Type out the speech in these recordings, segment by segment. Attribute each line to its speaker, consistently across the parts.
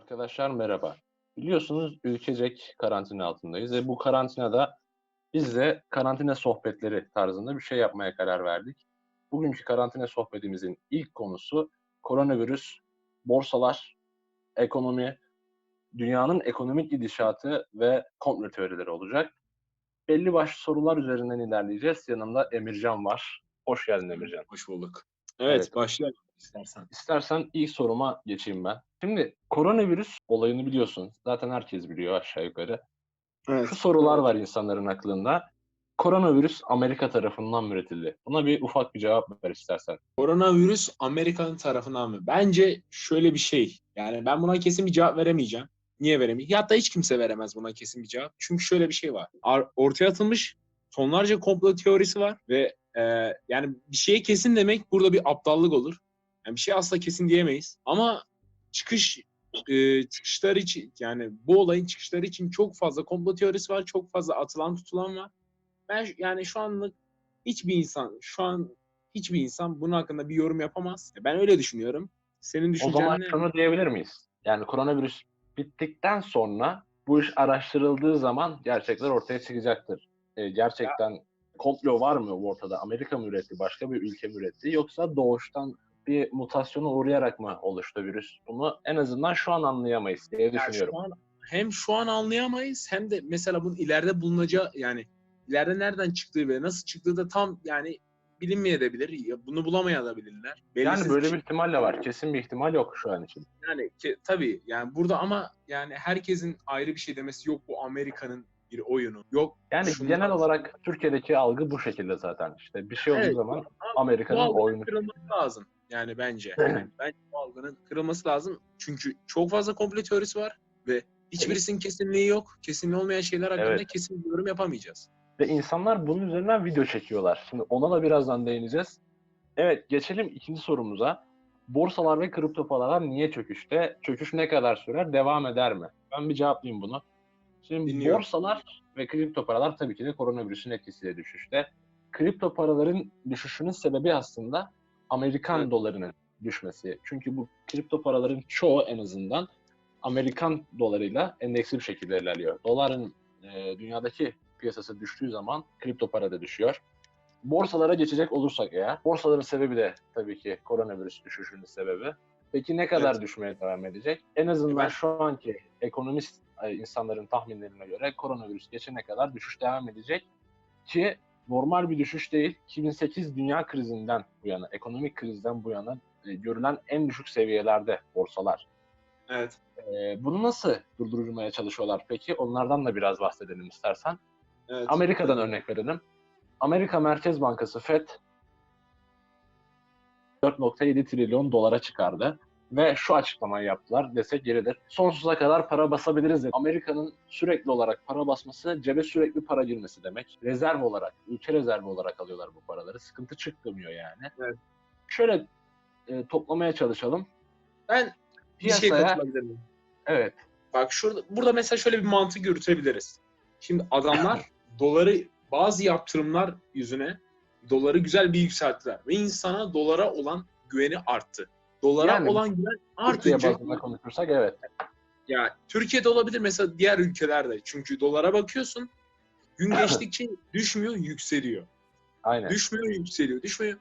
Speaker 1: Arkadaşlar merhaba. Biliyorsunuz ülkecek karantina altındayız ve bu karantinada biz de karantina sohbetleri tarzında bir şey yapmaya karar verdik. Bugünkü karantina sohbetimizin ilk konusu koronavirüs, borsalar, ekonomi, dünyanın ekonomik gidişatı ve komplo teorileri olacak. Belli başlı sorular üzerinden ilerleyeceğiz. Yanımda Emircan var. Hoş geldin Emircan.
Speaker 2: Hoş bulduk.
Speaker 1: Evet,
Speaker 2: Evet, başlayalım istersen.
Speaker 1: İstersen ilk soruma geçeyim ben. Şimdi koronavirüs olayını biliyorsun. Zaten herkes biliyor aşağı yukarı. Şu
Speaker 2: Evet.
Speaker 1: sorular var insanların aklında. Koronavirüs Amerika tarafından mı üretildi? Buna bir ufak bir cevap ver istersen.
Speaker 2: Koronavirüs Amerika'nın tarafından mı? Bence şöyle bir şey. Yani ben buna kesin bir cevap veremeyeceğim. Niye veremeyeyim? Hatta hiç kimse veremez buna kesin bir cevap. Çünkü şöyle bir şey var. Ortaya atılmış tonlarca komplo teorisi var ve yani bir şeye kesin demek burada bir aptallık olur. Yani bir şey asla kesin diyemeyiz. Ama çıkış çıkışlar için yani bu olayın çıkışları için çok fazla komplo teorisi var. Çok fazla atılan tutulan var. Ben yani şu anlık hiçbir insan bunun hakkında bir yorum yapamaz. Ben öyle düşünüyorum. Senin
Speaker 1: O zaman
Speaker 2: düşüncen ne?
Speaker 1: şunu diyebilir miyiz? Yani koronavirüs bittikten sonra bu iş araştırıldığı zaman gerçekler ortaya çıkacaktır.
Speaker 2: Ya,
Speaker 1: Gerçekten komplo var mı ortada? Amerika mı üretti, başka bir ülke mi üretti? Yoksa doğuştan bir mutasyona uğrayarak mı oluştu virüs? Bunu en azından şu an anlayamayız diye
Speaker 2: ya
Speaker 1: düşünüyorum.
Speaker 2: şu an anlayamayız hem de mesela bunun ileride bulunacağı yani ileride nereden çıktığı ve nasıl çıktığı da tam yani bilinmeyebilir. Ya bunu bulamayabilirler.
Speaker 1: Yani
Speaker 2: Belirsiz bir
Speaker 1: böyle bir
Speaker 2: şey.
Speaker 1: ihtimal de var. Kesin bir ihtimal yok şu an için.
Speaker 2: Yani tabii yani burada ama yani herkesin ayrı bir şey demesi yok bu Amerika'nın bir oyunu. Yok
Speaker 1: Yani genel
Speaker 2: şundan.
Speaker 1: olarak Türkiye'deki algı bu şekilde zaten. İşte bir şey olduğu
Speaker 2: Evet,
Speaker 1: zaman
Speaker 2: ama bu
Speaker 1: Amerika'nın
Speaker 2: algının
Speaker 1: oyunu.
Speaker 2: kırılması lazım yani bence. Bence bu algının kırılması lazım. Çünkü çok fazla komplo teorisi var ve hiçbirisinin kesinliği yok. Kesinliği olmayan şeyler
Speaker 1: Evet.
Speaker 2: hakkında kesin bir yorum yapamayacağız.
Speaker 1: Ve insanlar bunun üzerinden video çekiyorlar. Şimdi ona da birazdan değineceğiz. Evet, geçelim ikinci sorumuza. Borsalar ve kripto paralar niye çöküşte? Çöküş ne kadar sürer? Devam eder mi? Ben bir cevaplayayım bunu. Şimdi
Speaker 2: Dinliyorum.
Speaker 1: borsalar ve kripto paralar tabii ki de koronavirüsün etkisiyle düşüşte. Kripto paraların düşüşünün sebebi aslında
Speaker 2: Evet.
Speaker 1: Amerikan dolarının düşmesi. Çünkü bu kripto paraların çoğu en azından Amerikan dolarıyla endeksli bir şekilde ilerliyor. Doların dünyadaki piyasası düştüğü zaman kripto para da düşüyor. Borsalara geçecek olursak eğer, borsaların sebebi de tabii ki koronavirüs düşüşünün sebebi. Peki ne kadar
Speaker 2: Evet.
Speaker 1: düşmeye devam edecek? En azından
Speaker 2: Ben
Speaker 1: şu anki ekonomist insanların tahminlerine göre koronavirüs geçene kadar düşüş devam edecek ki normal bir düşüş değil. 2008 dünya krizinden bu yana, ekonomik krizden bu yana görülen en düşük seviyelerde borsalar.
Speaker 2: evet.
Speaker 1: Bunu nasıl durdurmaya çalışıyorlar peki? Onlardan da biraz bahsedelim istersen.
Speaker 2: Evet.
Speaker 1: Amerika'dan örnek verelim. Amerika Merkez Bankası FED 4,7 trilyon dolara çıkardı. Ve şu açıklamayı yaptılar desek yeridir. Sonsuza kadar para basabiliriz dedi. Amerika'nın sürekli olarak para basması cebe sürekli para girmesi demek. Rezerv olarak, ülke rezervi olarak alıyorlar bu paraları. Sıkıntı çıkmıyor yani.
Speaker 2: Evet.
Speaker 1: Şöyle toplamaya çalışalım.
Speaker 2: Ben bir şeye
Speaker 1: Piyasaya,
Speaker 2: katılabilirim.
Speaker 1: evet,
Speaker 2: Bak burada mesela şöyle bir mantık yürütebiliriz. Şimdi adamlar doları bazı yaptırımlar yüzüne doları güzel bir yükselttiler ve insana dolara olan güveni arttı. Dolara
Speaker 1: yani
Speaker 2: olan güven
Speaker 1: Türkiye
Speaker 2: artınca
Speaker 1: bazında konuşursak evet.
Speaker 2: ya Türkiye'de olabilir mesela diğer ülkelerde. Çünkü dolara bakıyorsun gün geçtikçe düşmüyor, yükseliyor.
Speaker 1: Aynen.
Speaker 2: Düşmüyor, yükseliyor, düşmüyor.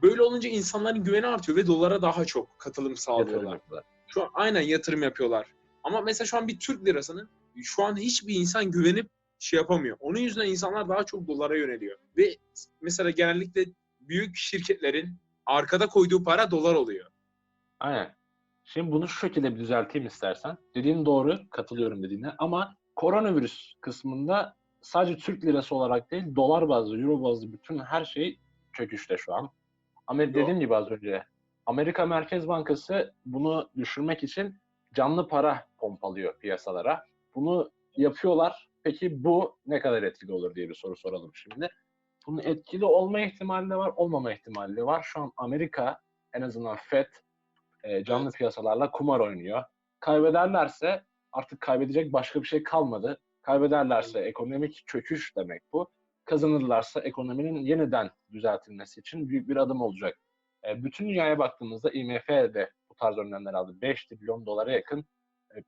Speaker 2: Böyle olunca insanların güveni artıyor ve dolara daha çok katılım
Speaker 1: Yatırım
Speaker 2: sağlıyorlar.
Speaker 1: yapıyorlar.
Speaker 2: Şu an aynen yatırım yapıyorlar. Ama mesela şu an bir Türk lirasının şu an hiçbir insan güvenip şey yapamıyor. Onun yüzünden insanlar daha çok dolara yöneliyor. Ve mesela genellikle büyük şirketlerin arkada koyduğu para dolar oluyor.
Speaker 1: Aynen. Şimdi bunu şu şekilde bir düzelteyim istersen. Dediğin doğru, katılıyorum dediğine ama koronavirüs kısmında sadece Türk lirası olarak değil, dolar bazlı, euro bazlı bütün her şey çöküşte şu an. Ama
Speaker 2: Yo.
Speaker 1: dediğim gibi az önce Amerika Merkez Bankası bunu düşürmek için canlı para pompalıyor piyasalara. Bunu yapıyorlar. Peki bu ne kadar etkili olur diye bir soru soralım şimdi. Bunun etkili olma ihtimali de var, olmama ihtimali de var. Şu an Amerika en azından FED canlı
Speaker 2: Evet.
Speaker 1: piyasalarla kumar oynuyor. Kaybederlerse artık kaybedecek başka bir şey kalmadı. Kaybederlerse ekonomik çöküş demek bu. Kazanırlarsa ekonominin yeniden düzeltilmesi için büyük bir adım olacak. Bütün dünyaya baktığımızda IMF de bu tarz önlemler aldı. 5 trilyon dolara yakın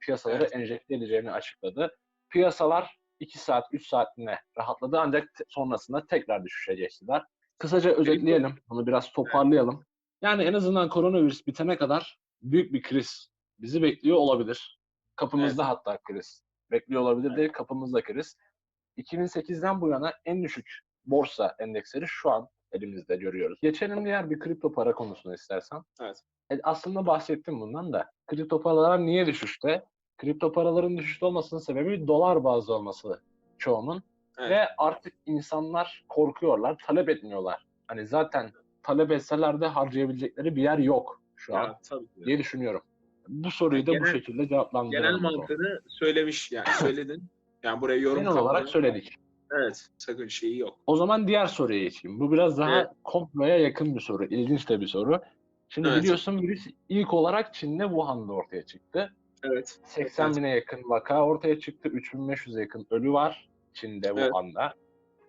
Speaker 1: piyasalara
Speaker 2: Evet.
Speaker 1: enjekte edeceğini açıkladı. Piyasalar 2 saat, 3 saatliğine rahatladı ancak sonrasında tekrar düşüşe geçtiler. Kısaca
Speaker 2: Kripto,
Speaker 1: özetleyelim, bunu biraz
Speaker 2: evet,
Speaker 1: toparlayalım. Yani en azından koronavirüs bitene kadar büyük bir kriz bizi bekliyor olabilir.
Speaker 2: evet,
Speaker 1: Kapımızda hatta kriz. Bekliyor olabilir
Speaker 2: evet,
Speaker 1: değil, kapımızda kriz. 2008'den bu yana en düşük borsa endeksleri şu an elimizde görüyoruz. Geçelim diğer bir kripto para konusuna istersen.
Speaker 2: evet,
Speaker 1: Aslında bahsettim bundan da. Kripto paralar niye düşüşte? Kripto paraların düşüşte olmasının sebebi dolar bazlı olması çoğunun.
Speaker 2: evet.
Speaker 1: Ve artık insanlar korkuyorlar, talep etmiyorlar. Hani zaten talep etseler de harcayabilecekleri bir yer yok şu an
Speaker 2: Ya tabii ki de.
Speaker 1: diye düşünüyorum. Bu
Speaker 2: Yani
Speaker 1: soruyu da bu şekilde
Speaker 2: genel
Speaker 1: cevaplandıralım o zaman.
Speaker 2: mantığını söylemiş yani söyledin. Yani buraya yorum
Speaker 1: Genel olarak
Speaker 2: katmana
Speaker 1: söyledik.
Speaker 2: evet sakın şeyi yok.
Speaker 1: O zaman diğer soruya geçeyim. Bu biraz
Speaker 2: Evet,
Speaker 1: daha komploya yakın bir soru. İlginç de bir soru. Şimdi
Speaker 2: evet,
Speaker 1: biliyorsun virüs ilk olarak Çin'de Wuhan'da ortaya çıktı.
Speaker 2: evet,
Speaker 1: 80
Speaker 2: evet,
Speaker 1: bine yakın vaka ortaya çıktı. 3500'e yakın ölü var Çin'de,
Speaker 2: evet,
Speaker 1: Wuhan'da.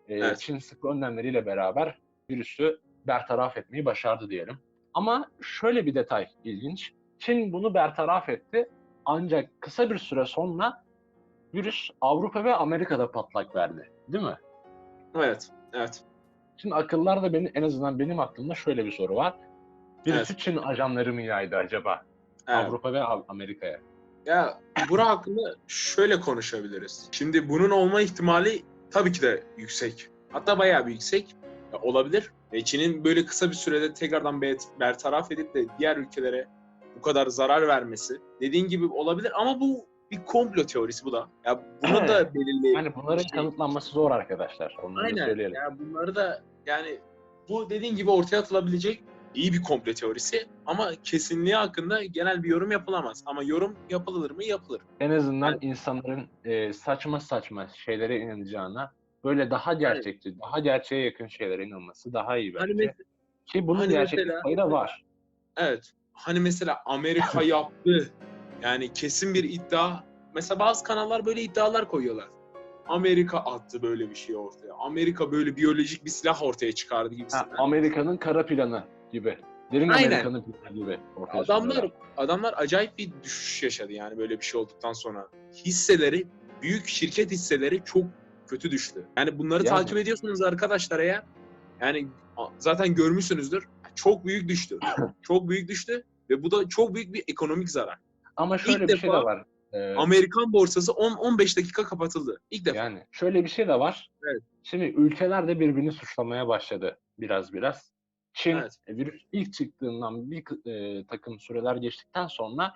Speaker 2: evet,
Speaker 1: Çin sıkı önlemleriyle beraber virüsü bertaraf etmeyi başardı diyelim. Ama şöyle bir detay ilginç. Çin bunu bertaraf etti. Ancak kısa bir süre sonra virüs Avrupa ve Amerika'da patlak verdi. Değil mi?
Speaker 2: evet, evet,
Speaker 1: Şimdi akıllarda en azından benim aklımda şöyle bir soru var.
Speaker 2: evet,
Speaker 1: Birisi Çin ajanları mı yaydı acaba?
Speaker 2: evet.
Speaker 1: Avrupa ve Amerika'ya.
Speaker 2: Ya bura hakkında şöyle konuşabiliriz. Şimdi bunun olma ihtimali tabii ki de yüksek. Hatta bayağı bir yüksek. Ya, olabilir. Çin'in böyle kısa bir sürede tekrardan bertaraf edip de diğer ülkelere bu kadar zarar vermesi dediğin gibi olabilir ama bu bir komplo teorisi bu da. Ya bunu da belirli
Speaker 1: Yani bunların
Speaker 2: şey.
Speaker 1: kanıtlanması zor arkadaşlar. Onları da
Speaker 2: Aynen.
Speaker 1: söyleyelim.
Speaker 2: Ya bunları da yani bu dediğin gibi ortaya atılabilecek iyi bir komplo teorisi ama kesinliği hakkında genel bir yorum yapılamaz. Ama yorum yapılır mı? Yapılır.
Speaker 1: En azından
Speaker 2: Yani,
Speaker 1: insanların saçma saçma şeylere inanacağına böyle daha
Speaker 2: hani,
Speaker 1: gerçekçi, daha gerçeğe yakın şeylere inanması daha iyi
Speaker 2: hani,
Speaker 1: bence. Ki bunun
Speaker 2: hani
Speaker 1: gerçeklik
Speaker 2: mesela
Speaker 1: payı da var.
Speaker 2: evet. Hani mesela Amerika yaptı. Yani kesin bir iddia. Mesela bazı kanallar böyle iddialar koyuyorlar. Amerika attı böyle bir şey ortaya. Amerika böyle biyolojik bir silah ortaya çıkardı gibisinden.
Speaker 1: Amerika'nın kara planı gibi. Derin
Speaker 2: Aynen.
Speaker 1: Amerika'nın planı gibi ortaya
Speaker 2: Adamlar
Speaker 1: sunuyorlar.
Speaker 2: adamlar acayip bir düşüş yaşadı yani böyle bir şey olduktan sonra. Hisseleri, büyük şirket hisseleri çok kötü düştü. Yani bunları
Speaker 1: Yani
Speaker 2: takip ediyorsunuz arkadaşlar eğer. Yani zaten görmüşsünüzdür. Çok büyük düştü. Çok büyük düştü ve bu da çok büyük bir ekonomik zarar.
Speaker 1: ama
Speaker 2: İlk
Speaker 1: şöyle bir şey de
Speaker 2: defa
Speaker 1: var.
Speaker 2: Amerikan borsası 10-15 dakika kapatıldı. İlk defa.
Speaker 1: Yani şöyle bir şey de var.
Speaker 2: Evet,
Speaker 1: Şimdi ülkeler de birbirini suçlamaya başladı biraz. Çin
Speaker 2: evet,
Speaker 1: virüs ilk çıktığından takım süreler geçtikten sonra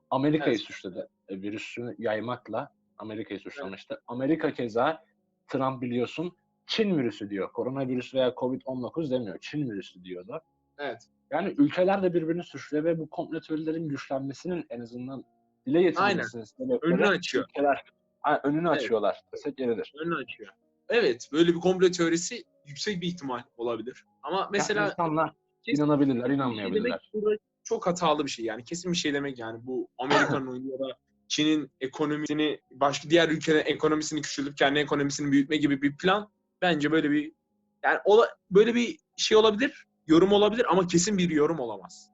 Speaker 1: Amerika'yı
Speaker 2: evet,
Speaker 1: suçladı. Virüsünü yaymakla Amerika'yı
Speaker 2: evet,
Speaker 1: suçlamıştı. Amerika keza Trump biliyorsun Çin virüsü diyor. Koronavirüs veya Covid-19 demiyor. Çin virüsü diyordu.
Speaker 2: evet.
Speaker 1: Yani ülkeler de birbirini suçluyor ve bu komplo teorilerin güçlenmesinin en azından dile
Speaker 2: Aynen.
Speaker 1: getirilmesinin
Speaker 2: Önünü
Speaker 1: sebepleri
Speaker 2: açıyor.
Speaker 1: ülkeler önünü
Speaker 2: Evet.
Speaker 1: açıyorlar. Desek yeridir.
Speaker 2: Önünü açıyor. Evet, böyle bir komplo teorisi yüksek bir ihtimal olabilir. Ama
Speaker 1: Yani
Speaker 2: mesela
Speaker 1: insanlar
Speaker 2: kesin,
Speaker 1: inanabilirler,
Speaker 2: kesin bir şey demek
Speaker 1: inanmayabilirler.
Speaker 2: burada çok hatalı bir şey. Yani kesin bir şey demek yani bu Amerika'nın ya da Çin'in ekonomisini başka diğer ülkelerin ekonomisini küçültüp kendi ekonomisini büyütme gibi bir plan bence böyle bir yani böyle bir şey olabilir, yorum olabilir ama kesin bir yorum olamaz.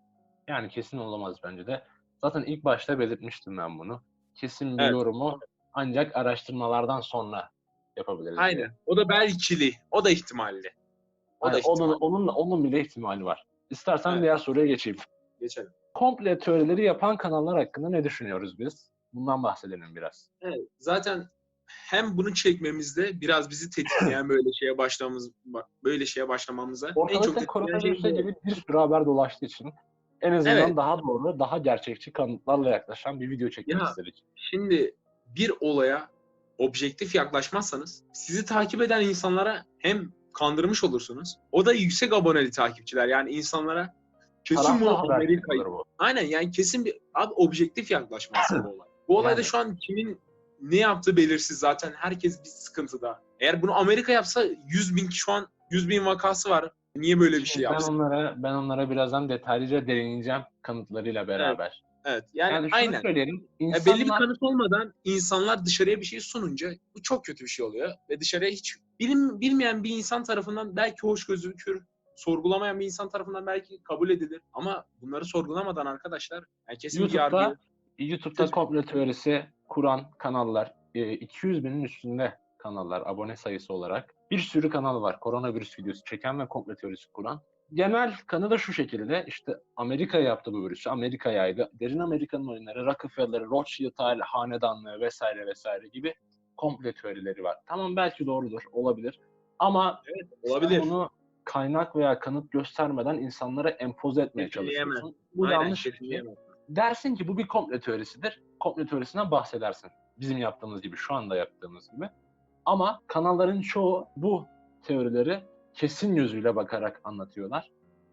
Speaker 1: Yani kesin olamaz bence de. Zaten ilk başta belirtmiştim ben bunu. Kesin bir
Speaker 2: Evet.
Speaker 1: yorumu ancak araştırmalardan sonra yapabiliriz diye.
Speaker 2: Aynen. O da belkili. O da ihtimalli. O
Speaker 1: Hani
Speaker 2: da
Speaker 1: onun,
Speaker 2: ihtimalli.
Speaker 1: onun, onun bile ihtimali var. İstersen
Speaker 2: Evet.
Speaker 1: diğer soruya geçeyim.
Speaker 2: Geçelim.
Speaker 1: Komple teorileri yapan kanallar hakkında ne düşünüyoruz biz? Bundan bahsedelim biraz.
Speaker 2: Evet. Zaten hem bunu çekmemizde biraz bizi tetikleyen böyle şeye başlamamıza en çok
Speaker 1: Ortalıkta
Speaker 2: tetikleyen şey
Speaker 1: koronavirüse
Speaker 2: bu oldu.
Speaker 1: gibi bir sürü haber dolaştığı için en
Speaker 2: Evet.
Speaker 1: azından daha doğru, daha gerçekçi kanıtlarla yaklaşan bir video çekmek
Speaker 2: Ya
Speaker 1: istedik.
Speaker 2: şimdi bir olaya objektif yaklaşmazsanız sizi takip eden insanlara hem kandırmış olursunuz. O da yüksek aboneli takipçiler. Yani insanlara kesin
Speaker 1: Taraflı
Speaker 2: bunu
Speaker 1: habercilik olur
Speaker 2: Amerika'yı.
Speaker 1: bu.
Speaker 2: Aynen yani kesin bir abi objektif yaklaşmalısın bu olay. Bu olayda
Speaker 1: Yani
Speaker 2: şu an kimin ne yaptığı belirsiz zaten. Herkes bir sıkıntıda. Eğer bunu Amerika yapsa 100 bin şu an 100 bin vakası var. Niye böyle bir şey
Speaker 1: şimdi ben
Speaker 2: yapsın?
Speaker 1: onlara birazdan detaylıca değineceğim kanıtlarıyla
Speaker 2: Evet.
Speaker 1: beraber.
Speaker 2: Evet. Yani
Speaker 1: Yani şunu
Speaker 2: aynen.
Speaker 1: söyleyelim,
Speaker 2: Ya belli bir
Speaker 1: insanlar
Speaker 2: kanıt olmadan insanlar dışarıya bir şey sununca bu çok kötü bir şey oluyor ve dışarıya hiç bilmeyen bir insan tarafından belki hoş gözükür, sorgulamayan bir insan tarafından belki kabul edilir ama bunları sorgulamadan arkadaşlar yani kesin bir
Speaker 1: YouTube'da
Speaker 2: yargı.
Speaker 1: YouTube'da komplo teorisi kuran kanallar, 200 binin üstünde kanallar abone sayısı olarak. Bir sürü kanal var koronavirüs videosu çeken ve komplo teorisi kuran. Genel kanı da şu şekilde, işte Amerika yaptı bu virüsü, Amerika yaydı. Derin Amerika'nın oyunları, Rockefeller, Rothschild hanedanlığı vesaire vesaire gibi komplo teorileri var. Tamam, belki doğrudur, olabilir. Ama
Speaker 2: Evet,
Speaker 1: sen
Speaker 2: olabilir.
Speaker 1: bunu kaynak veya kanıt göstermeden insanlara empoze etmeye
Speaker 2: Kesinleyemem.
Speaker 1: çalışıyorsun. Bu
Speaker 2: Aynen,
Speaker 1: yanlış bir şey.
Speaker 2: kesinleyemem.
Speaker 1: Dersin ki bu bir komplo teorisidir. Komplo teorisinden bahsedersin. Bizim yaptığımız gibi, şu anda yaptığımız gibi. Ama kanalların çoğu bu teorileri kesin gözüyle bakarak anlatıyorlar.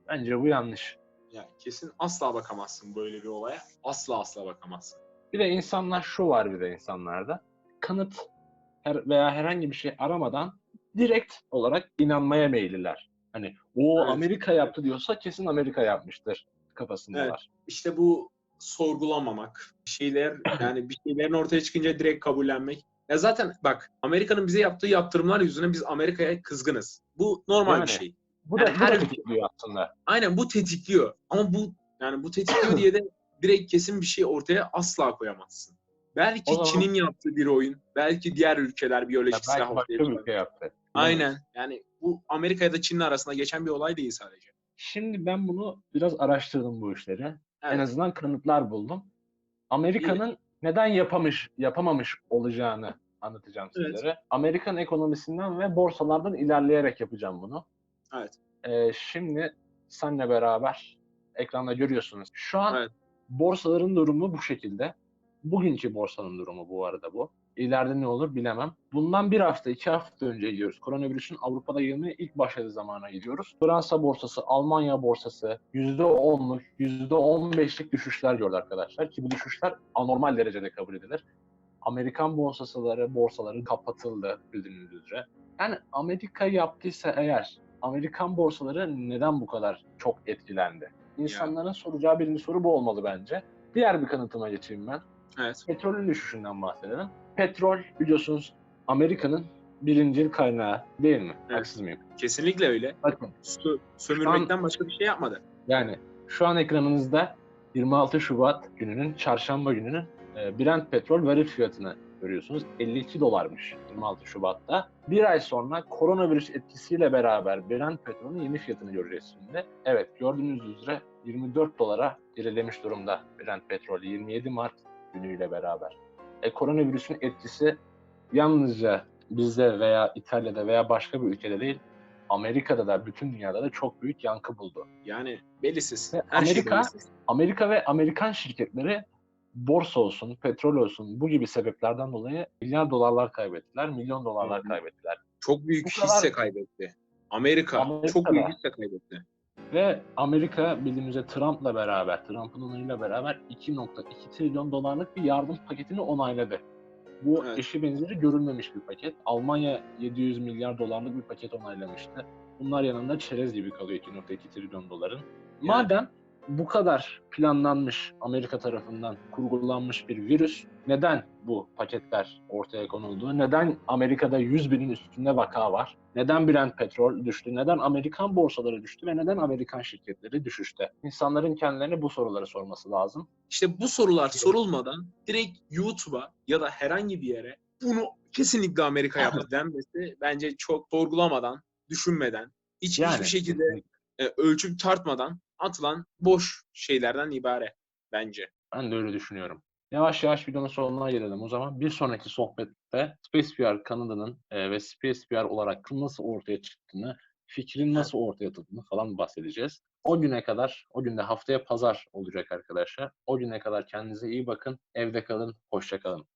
Speaker 1: Bence bu yanlış.
Speaker 2: Ya kesin asla bakamazsın böyle bir olaya. Asla bakamazsın.
Speaker 1: Bir de insanlar şu var, bir de insanlarda kanıt veya herhangi bir şey aramadan direkt olarak inanmaya meyilliler. Hani o
Speaker 2: Evet.
Speaker 1: Amerika yaptı diyorsa kesin Amerika yapmıştır kafasındalar.
Speaker 2: İşte bu sorgulamamak, yani bir şeylerin ortaya çıkınca direkt kabullenmek. Ya zaten bak, Amerika'nın bize yaptığı yaptırımlar yüzünden biz Amerika'ya kızgınız. Bu normal
Speaker 1: Yani
Speaker 2: bir şey.
Speaker 1: bu
Speaker 2: Yani
Speaker 1: da
Speaker 2: her ülke
Speaker 1: tetikliyor aslında.
Speaker 2: aynen bu tetikliyor. Ama bu tetikliyor diye de direkt kesin bir şey ortaya asla koyamazsın.
Speaker 1: O
Speaker 2: Belki
Speaker 1: zaman
Speaker 2: Çin'in yaptığı bir oyun, belki diğer ülkeler biyolojik silah
Speaker 1: belki
Speaker 2: ortaya
Speaker 1: başka bir
Speaker 2: çıkar.
Speaker 1: ülke yaptı.
Speaker 2: Aynen.
Speaker 1: Bilemeyiz.
Speaker 2: Yani bu Amerika ya da Çin'in arasında geçen bir olay değil sadece.
Speaker 1: Şimdi ben bunu biraz araştırdım, bu işleri. En
Speaker 2: Evet.
Speaker 1: azından kanıtlar buldum.
Speaker 2: İyi.
Speaker 1: Amerika'nın neden yapamamış olacağını anlatacağım
Speaker 2: Evet.
Speaker 1: sizlere. Amerikan ekonomisinden ve borsalardan ilerleyerek yapacağım bunu.
Speaker 2: Evet.
Speaker 1: Şimdi seninle beraber ekranda görüyorsunuz. Şu an
Speaker 2: Evet.
Speaker 1: borsaların durumu bu şekilde. Bugünkü borsanın durumu bu arada bu. İleride ne olur bilemem. Bundan bir hafta, 2 hafta önce gidiyoruz. Koronavirüsün Avrupa'da yayılmaya ilk başladığı zamana gidiyoruz. Fransa borsası, Almanya borsası %10'luk, %15'lik düşüşler gördü arkadaşlar. Ki bu düşüşler anormal derecede kabul edilir. Amerikan borsaları kapatıldı bildiğiniz üzere. Yani Amerika yaptıysa eğer, Amerikan borsaları neden bu kadar çok etkilendi? İnsanların soracağı birinci soru bu olmalı bence. Diğer bir kanıtıma geçeyim ben.
Speaker 2: Evet.
Speaker 1: Petrolün düşüşünden bahsedelim. Petrol biliyorsunuz Amerika'nın birincil kaynağı değil mi?
Speaker 2: Evet.
Speaker 1: Haksız mıyım?
Speaker 2: Kesinlikle öyle.
Speaker 1: Bakın
Speaker 2: Sömürmekten başka bir şey yapmadı.
Speaker 1: yani şu an ekranınızda 26 Şubat gününün, çarşamba gününün Brent petrol varil fiyatını görüyorsunuz. 52 dolarmış 26 Şubat'ta. Bir ay sonra koronavirüs etkisiyle beraber Brent petrolün yeni fiyatını göreceğiz şimdi. Evet, gördüğünüz üzere 24 dolara gerilemiş durumda Brent petrol 27 Mart günüyle beraber. Koronavirüsün etkisi yalnızca bizde veya İtalya'da veya başka bir ülkede değil, Amerika'da da bütün dünyada da çok büyük yankı buldu.
Speaker 2: Yani belirsiz.
Speaker 1: Ve
Speaker 2: Her şey belirsiz.
Speaker 1: Amerika ve Amerikan şirketleri borsa olsun, petrol olsun bu gibi sebeplerden dolayı milyar dolarlar kaybettiler, milyon dolarlar kaybettiler.
Speaker 2: Çok büyük
Speaker 1: Bu kadar
Speaker 2: hisse kaybetti. Amerika çok büyük
Speaker 1: Amerika'da
Speaker 2: hisse kaybetti.
Speaker 1: ve Amerika bildiğimiz üzere Trump'ın onayıyla beraber 2,2 trilyon dolarlık bir yardım paketini onayladı. Bu
Speaker 2: Evet.
Speaker 1: eşi benzeri görülmemiş bir paket. Almanya 700 milyar dolarlık bir paket onaylamıştı. Bunlar yanında çerez gibi kalıyor 2,2 trilyon doların. Madem bu kadar planlanmış, Amerika tarafından kurgulanmış bir virüs, neden bu paketler ortaya konuldu? Neden Amerika'da 100 binin üstünde vaka var? Neden Brent petrol düştü? Neden Amerikan borsaları düştü? Ve neden Amerikan şirketleri düşüşte? İnsanların kendilerine bu soruları sorması lazım.
Speaker 2: İşte bu sorular sorulmadan direkt YouTube'a ya da herhangi bir yere bunu kesinlikle Amerika yaptı denmesi bence çok sorgulamadan, düşünmeden, hiçbir şekilde ölçüp tartmadan atılan boş şeylerden ibaret bence.
Speaker 1: Ben de öyle düşünüyorum. Yavaş yavaş videonun sonuna gelelim o zaman. Bir sonraki sohbette SpacePR kanadının ve SpacePR olarak nasıl ortaya çıktığını, fikrin nasıl ortaya atıldığını falan bahsedeceğiz. O güne kadar, o günde haftaya pazar olacak arkadaşlar. O güne kadar kendinize iyi bakın, evde kalın, hoşça kalın.